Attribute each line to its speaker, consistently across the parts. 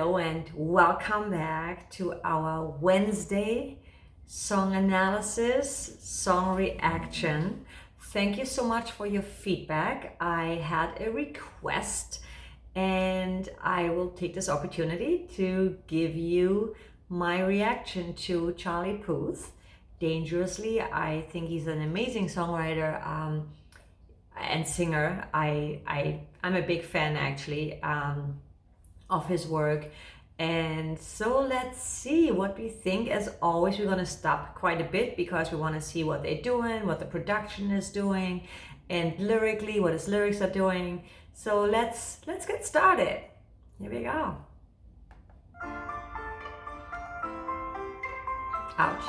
Speaker 1: Hello and welcome back to our Wednesday song analysis, song reaction. Thank you so much for your feedback. I had a request and I will take this opportunity to give you my reaction to Charlie Puth, Dangerously. I think he's an amazing songwriter and singer. I'm a big fan actually of his work, and so let's see what we think. As always, we're going to stop quite a bit because we want to see what they're doing, what the production is doing, and lyrically what his lyrics are doing. So let's get started. Here we go. Ouch.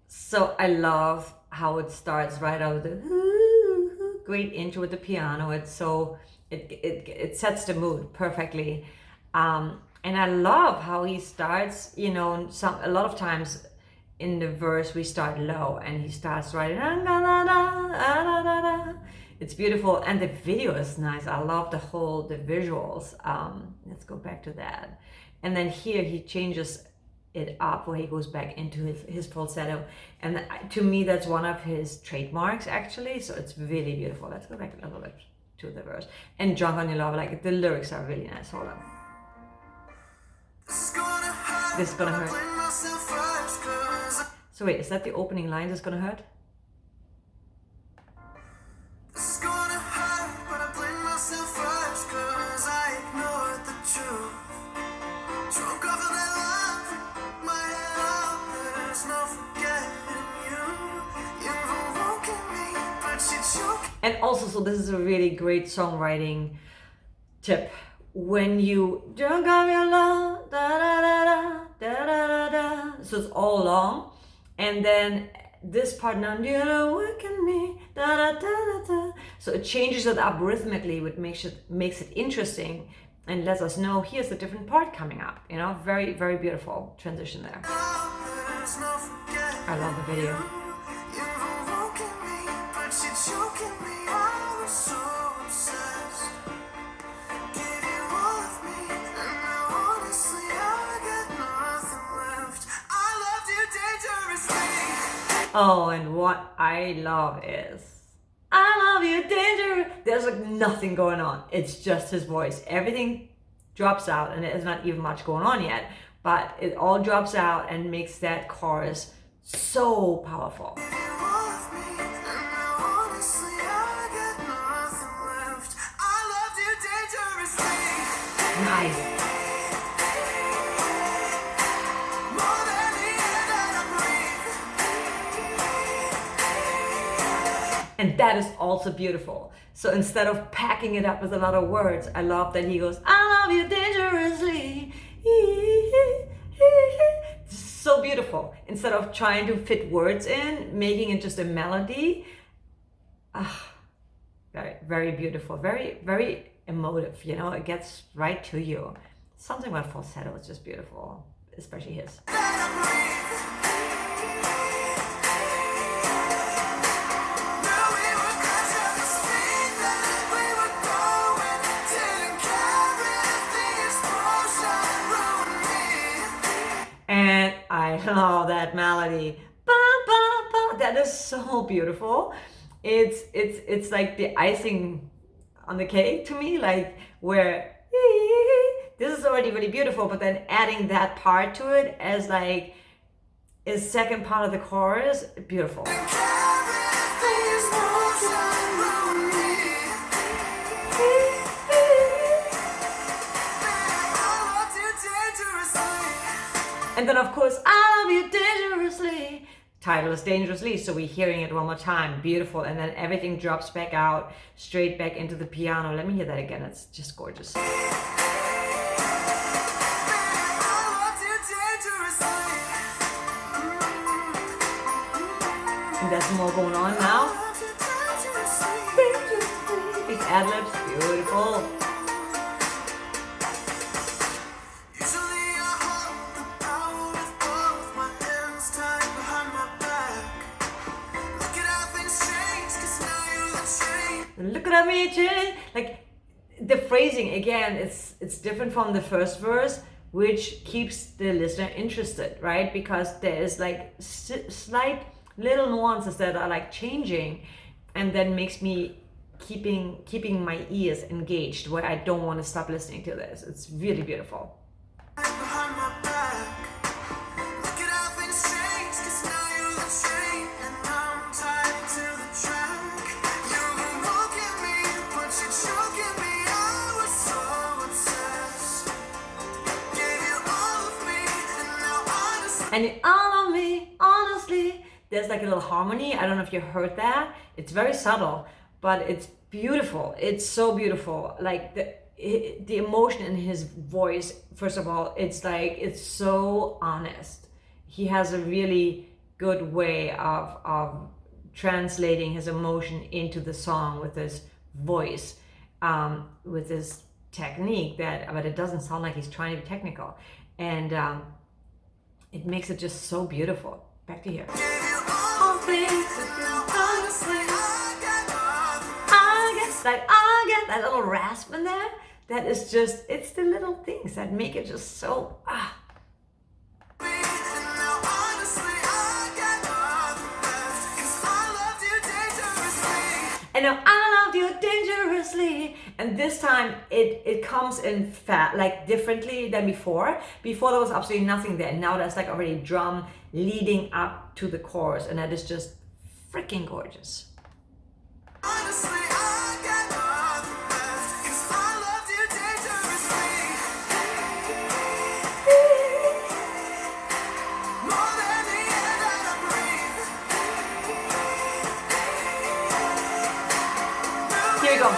Speaker 1: So I love how it starts right out of the great intro with the piano. It's so it sets the mood perfectly, and I love how he starts. You know, a lot of times in the verse we start low, and he starts right. It's beautiful, and the video is nice. I love the visuals. Let's go back to that, and then here he changes it up where he goes back into his falsetto, and to me that's one of his trademarks actually, so it's really beautiful. Let's go back a little bit to the verse. And Drunk on Your Love, like the lyrics are really nice. Hold on. This is gonna hurt. So wait, is that the opening line? This is gonna hurt? And also, so this is a really great songwriting tip. When you drunk on your love, da da da da da da da, so it's all long, and then this part now, you know, waking me, da da da da da. So it changes it up rhythmically, which makes it interesting and lets us know here's a different part coming up. You know, very very beautiful transition there. I love the video. Oh, and what I love is, I love you, danger. There's like nothing going on. It's just his voice. Everything drops out, and there's not even much going on yet, but it all drops out and makes that chorus so powerful. Nice. And that is also beautiful. So instead of packing it up with a lot of words, I love that he goes, I love you dangerously. It's so beautiful. Instead of trying to fit words in, making it just a melody. Very, very beautiful. Very, very emotive. You know, it gets right to you. Something about falsetto is just beautiful, especially his. And I love that melody. Ba, ba, ba. That is so beautiful. It's like the icing on the cake to me, like where this is already really beautiful, but then adding that part to it as like a second part of the chorus, beautiful. And then of course, I love you dangerously. Title is Dangerously, so we're hearing it one more time. Beautiful. And then everything drops back out, straight back into the piano. Let me hear that again. It's just gorgeous. And there's more going on now. ad-libs, beautiful. Look at me change. Like the phrasing again, it's different from the first verse, which keeps the listener interested, right? Because there is like slight little nuances that are like changing, and then makes me keeping my ears engaged, where I don't want to stop listening to this. It's really beautiful. And all of me, honestly, there's like a little harmony. I don't know if you heard that. It's very subtle, but it's beautiful. It's so beautiful. Like the emotion in his voice, first of all, it's like, it's so honest. He has a really good way of translating his emotion into the song with his voice, with his technique, but it doesn't sound like he's trying to be technical. And it makes it just so beautiful. Back to here. I get that little rasp in there. That is just, it's the little things that make it just so, And now I loved you dangerously. And this time it comes in fat, like differently than before. Before there was absolutely nothing there. Now there's like already drum leading up to the chorus, and that is just freaking gorgeous. Honestly, I got nothing left, 'cause I loved you dangerously. More than the air that I breathe. Here we go.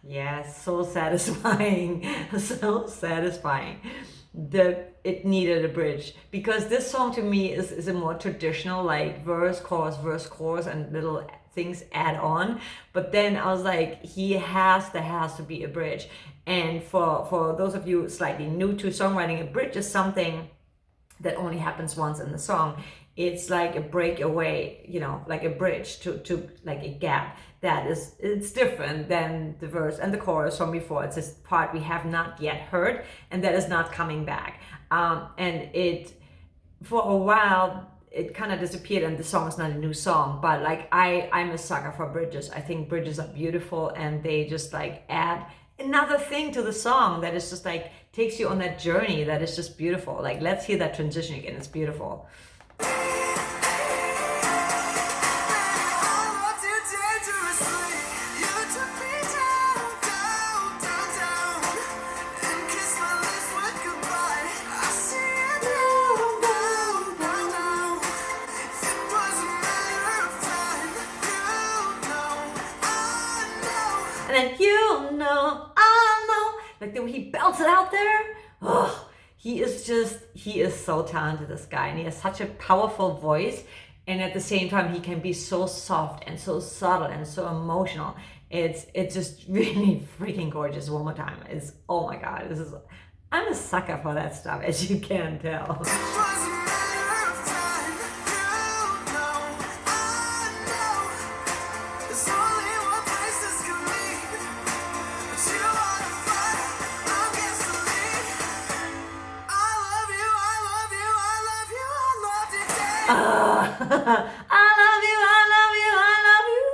Speaker 1: Yes, so satisfying, so satisfying. It needed a bridge, because this song to me is a more traditional, like verse, chorus, and little things add on. But then I was like, there has to be a bridge. And for those of you slightly new to songwriting, a bridge is something that only happens once in the song. It's like a breakaway, like a bridge to like a gap. It's different than the verse and the chorus from before. It's this part we have not yet heard, and that is not coming back. And for a while, it kind of disappeared, and the song is not a new song. But like I'm a sucker for bridges. I think bridges are beautiful, and they just like add another thing to the song that is just like takes you on that journey that is just beautiful. Like, let's hear that transition again. It's beautiful. And then I know, like the way he belts it out there. Oh, he is so talented, this guy, and he has such a powerful voice. And at the same time, he can be so soft and so subtle and so emotional. It's just really freaking gorgeous. One more time. Oh my God, I'm a sucker for that stuff, as you can tell. I love you.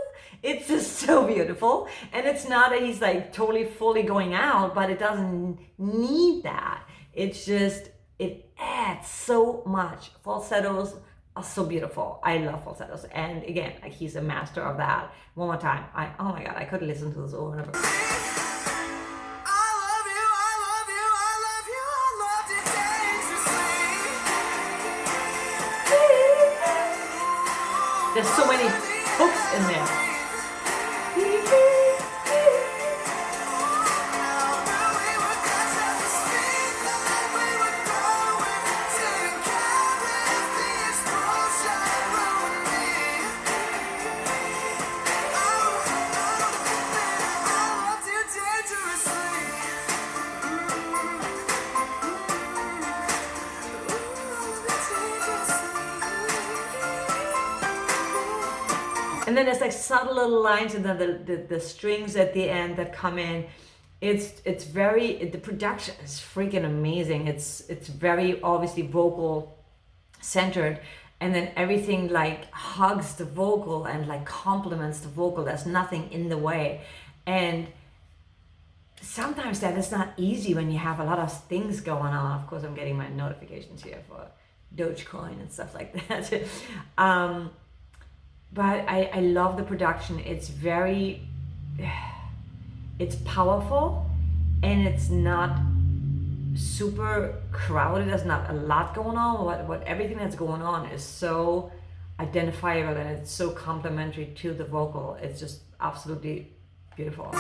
Speaker 1: It's just so beautiful. And it's not that he's like totally fully going out, but it doesn't need that. It's just, it adds so much. Falsettos are so beautiful. I love falsettos. And again, like, he's a master of that. One more time. Oh my God, I could listen to this over and over. There's so many hooks in there. And then there's like subtle little lines, and then the strings at the end that come in. It's very, the production is freaking amazing. It's very obviously vocal centered, and then everything like hugs the vocal and like complements the vocal. There's nothing in the way. And sometimes that is not easy when you have a lot of things going on. Of course, I'm getting my notifications here for Dogecoin and stuff like that. But I love the production. It's very, it's powerful, and it's not super crowded. There's not a lot going on. What everything that's going on is so identifiable, and it's so complementary to the vocal. It's just absolutely beautiful.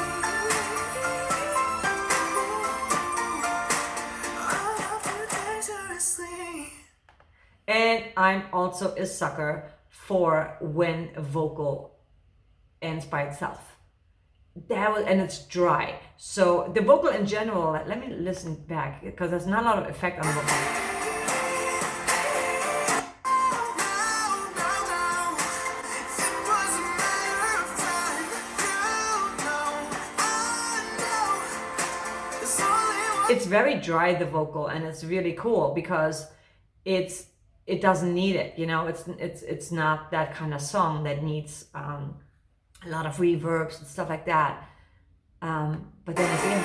Speaker 1: And I'm also a sucker for when a vocal ends by itself. And it's dry. So the vocal in general, let me listen back, because there's not a lot of effect on the vocal. It's very dry, the vocal, and it's really cool because it doesn't need it, you know. It's not that kind of song that needs a lot of reverbs and stuff like that. But then again,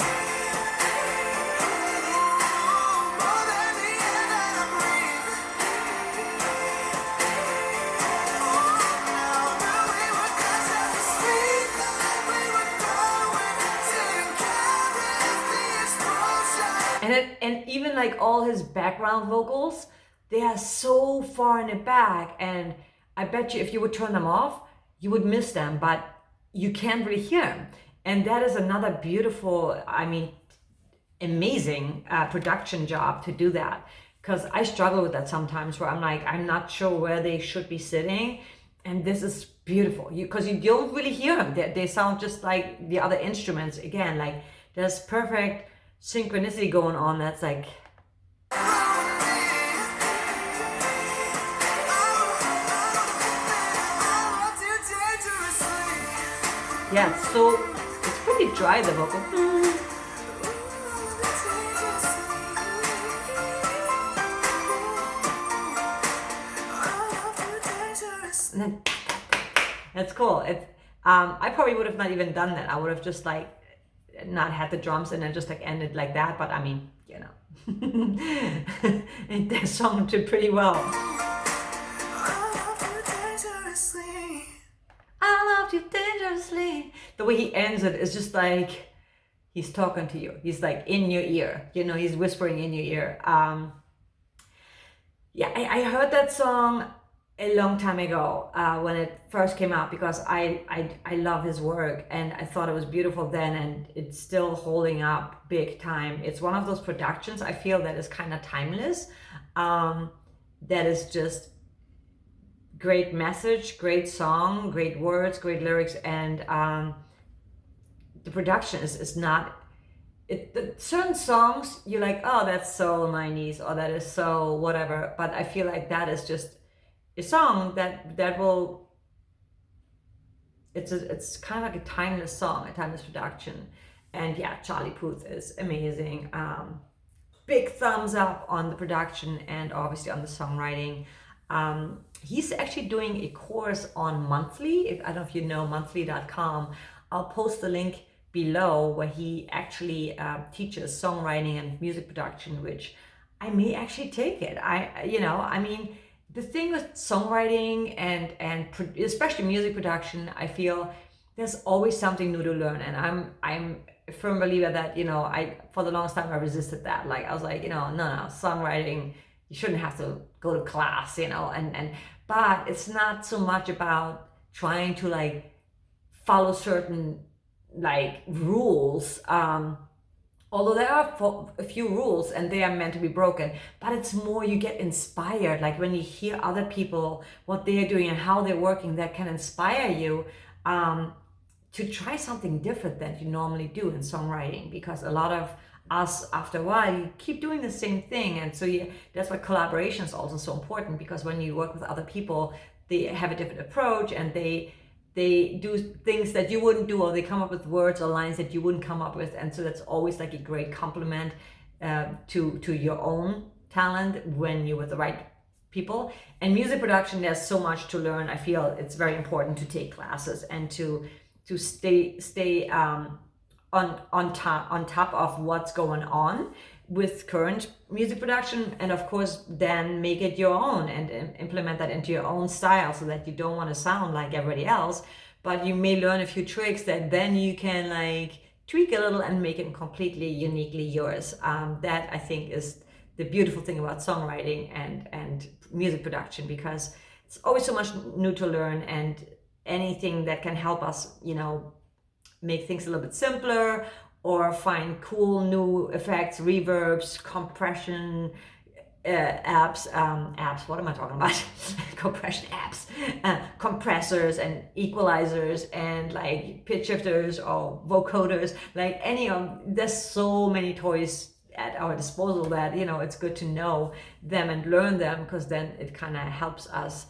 Speaker 1: and even like all his background vocals, they are so far in the back, and I bet you if you would turn them off, you would miss them, but you can't really hear them. And that is another beautiful, I mean, amazing production job to do that. Because I struggle with that sometimes, where I'm like, I'm not sure where they should be sitting. And this is beautiful, because you don't really hear them. They sound just like the other instruments. Again, like there's perfect synchronicity going on. That's like, yeah, so it's pretty dry, the vocal. And then, that's cool. I probably would have not even done that. I would have just like not had the drums and then just like ended like that. But I mean, you know, and that song did pretty well. I loved you dangerously. The way he ends it is just like he's talking to you. He's like in your ear, you know, he's whispering in your ear. Yeah, I heard that song a long time ago when it first came out, because I love his work, and I thought it was beautiful then, and it's still holding up big time. It's one of those productions I feel that is kind of timeless, that is just great message, great song, great words, great lyrics, and the production is not, certain songs you're like, oh, that's so 90s, or that is so whatever, but I feel like that is just a song that will, it's kind of like a timeless song, a timeless production. And yeah, Charlie Puth is amazing. Big thumbs up on the production and obviously on the songwriting. He's actually doing a course on Monthly. I don't know if you know monthly.com. I'll post the link below, where he actually teaches songwriting and music production, which I may actually take it. I mean, the thing with songwriting and especially music production, I feel there's always something new to learn, and I'm a firm believer that, you know, for the longest time I resisted that. Like I was like, you know, no, songwriting, you shouldn't have to go to class, you know, but it's not so much about trying to like follow certain like rules, although there are a few rules and they are meant to be broken, but it's more you get inspired. Like when you hear other people, what they're doing and how they're working, that can inspire you to try something different than you normally do in songwriting, because a lot of us, after a while, you keep doing the same thing. And so that's why collaboration is also so important, because when you work with other people, they have a different approach, and they they do things that you wouldn't do, or they come up with words or lines that you wouldn't come up with. And so that's always like a great compliment to your own talent when you're with the right people. And music production, there's so much to learn. I feel it's very important to take classes and to stay on top of what's going on with current music production, and of course then make it your own and implement that into your own style, so that you don't want to sound like everybody else, but you may learn a few tricks that then you can like tweak a little and make it completely uniquely yours. That I think is the beautiful thing about songwriting and music production, because it's always so much new to learn, and anything that can help us, make things a little bit simpler, or find cool new effects, reverbs, compression apps, what am I talking about? Compression apps, compressors and equalizers and like pitch shifters or vocoders, like there's so many toys at our disposal that, it's good to know them and learn them, because then it kind of helps us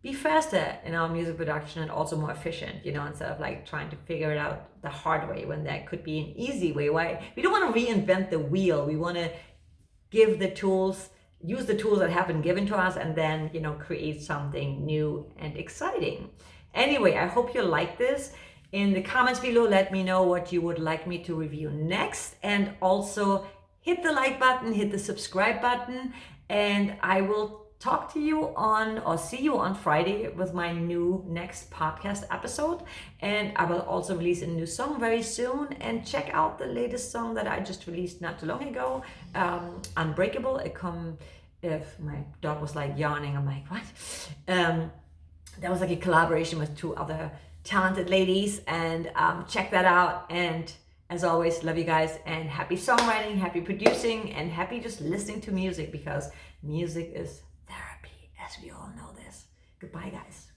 Speaker 1: be faster in our music production and also more efficient, instead of like trying to figure it out the hard way when there could be an easy way. Why? We don't want to reinvent the wheel. We want to use the tools that have been given to us, and then, create something new and exciting. Anyway, I hope you like this. In the comments below, let me know what you would like me to review next, and also hit the like button, hit the subscribe button, and I will talk to you see you on Friday with my next podcast episode. And I will also release a new song very soon. And check out the latest song that I just released not too long ago, Unbreakable. If my dog was like yawning, I'm like, what? That was like a collaboration with 2 other talented ladies, and check that out. And as always, love you guys, and happy songwriting, happy producing, and happy just listening to music, because music is therapy, as we all know this. Goodbye, guys.